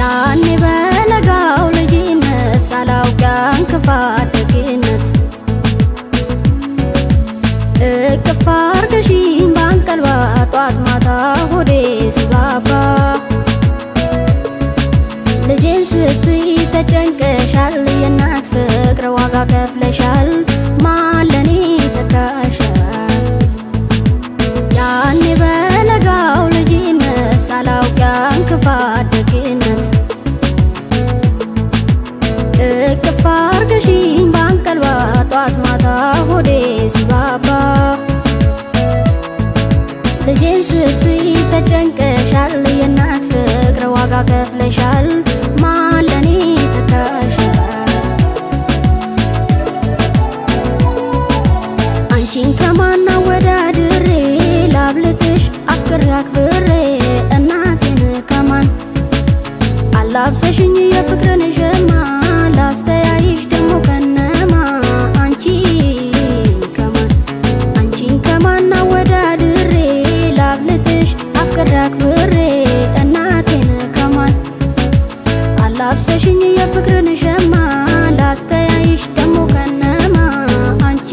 ያኔ በለጋው ልጅነት ሳላውቅ እንክፋት ደግነት እቅፍ አርገሽኝ ባንቀልባ ጧት ማታ ሆዴ ሲባባ ልጄን ስትይ ተጨንቀሻል የእናት ፍቅር ዋጋ ከፍለሻል ማን ለኔ ተካሻል ያኔ በለጋው ልጅነት ሳላውቅ እንክፋት ደግነት እቅፍ አርገሽኝ ባንቀልባ ጧት ማታ ሆዴ ሲባባ ልጄን ስትይ ተጨንቀሻል የእናት ፍቅር ዋጋ ከፍለሻል ማን ለኔ ተካሻል አንቺን ከማን አወዳድሬ ላብልጥሽ አፍቅሬ አክብሬ እናቴን ከማን አላብሰሽኝ የፍቅርን ሸማ ላስተያይሽ ደሞ ከነማ አንቺን ከማን አወዳድሬ ላብልጥሽ አፍቅሬ አክብሬ እናቴን ከማን አላብሰሽኝ የፍቅርን ሸማ ላስተያይሽ ደሞ ከነማ አንቺ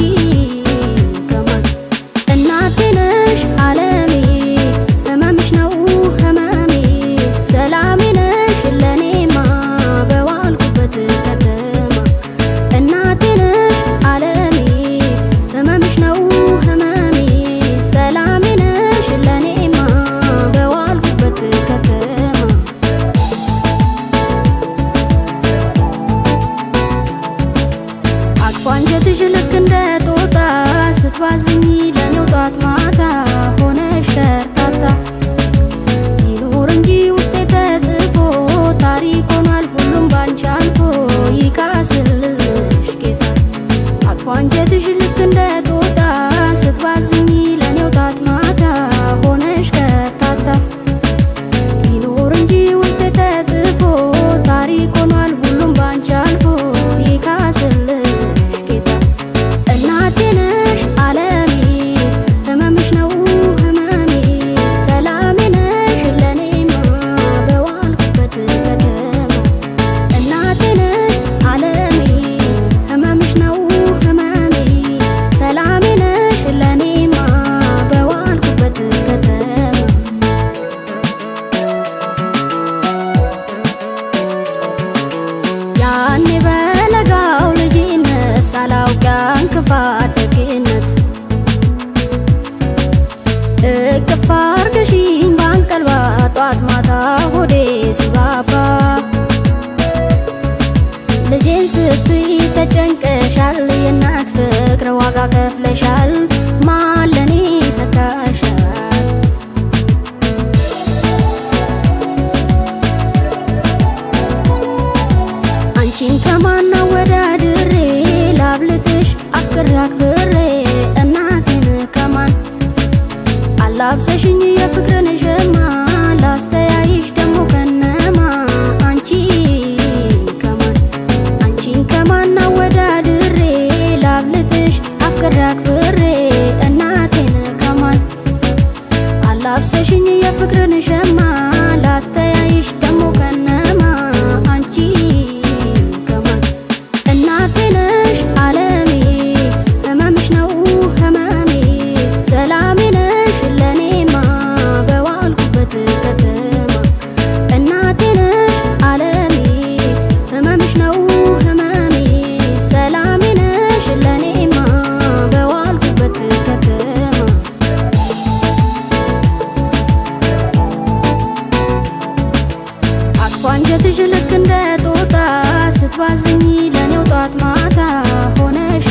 ከማን እናቴ ነሽ ዓለሜ ህመምሽ ነው ህመሜ ሰላሜ ነሽ ለኔማ በዋልኩበት ከተማ እናቴ ነሽ ዓለሜ ህመምሽ ነው ህመሜ ሰላሜ ነሽ ለኔማ በዋልኩበት ከተማ አቅፎ አንጀትሽ ልክ እንደ ጦጣ ስትባዝኝ ለኔው ጧት ማታ ሆነሽ ከርታታ ይኑር እንጂ ውስጤ ተጽፎ ታሪክ ሆኗል ሁሉም ባንቺ አልፎ ይካስልሽ ጌታ አቅፎ አንጀትሽ ልክ እንደ ጦጣ ስትባዝኝ ለኔው ጧት ማታ ሆነሽ ከርታታ ይኑር እንጂ ውስጤ ተጽፎ ታሪክ ሆኗል ሁሉም ባንቺ አልፎ ይካስልሽ እናቴ ነሽ ዓለሜ ህመምሽ ነው ህመሜ ሰላሜ ነሽ ለኔማ በዋልኩበት ከተማ እናቴ ነሽ ዓለሜ ህመምሽ ነው ህመሜ ሰላሜ ነሽ ለኔማ በዋልኩበት ከተማ ያኔ በለጋው ልጅነት ሳላውቅ እንክፋት ደግነት እቅፍ አርገሽኝ ባንቀልባ ጧት ማታ ሆዴ ሲባባ ልጄን ስትይ ተጨንቀሻል የእናት ፍቅር ዋጋ ከፍለሻል ማን ለኔ ተካሻል አንቺን ከማን አወዳድሬ ላብልጥሽ አፍቅሬ አክብሬ እናቴን ከማን አላብሰሽኝ የፍቅርን ሸማ ላስተያይሽ ደሞ ከነማ አንቺን ከማን አወዳድሬ ላብልጥሽ አፍቅሬ አክብሬ እናቴን ከማን አላብሰሽኝ የፍቅርን ሸማ ላስተያይሽ ደሞ ከነማ አንቺ ከማን እናቴ ነሽ ዓለሜ ህመምሽ ነው ህመሜ ሰላሜ ነሽ ለኔማ በዋልኩበት ከተማ እናቴ ነሽ ዓለሜ ህመምሽ ነው ህመሜ ሰላሜ ነሽ ለኔማ በዋልኩበት ከተማ አቅፎ አንጀትሽ ልክ እንደ ጦጣ ስትባዝኝ ለኔው ጧት ማታ ሆነሽ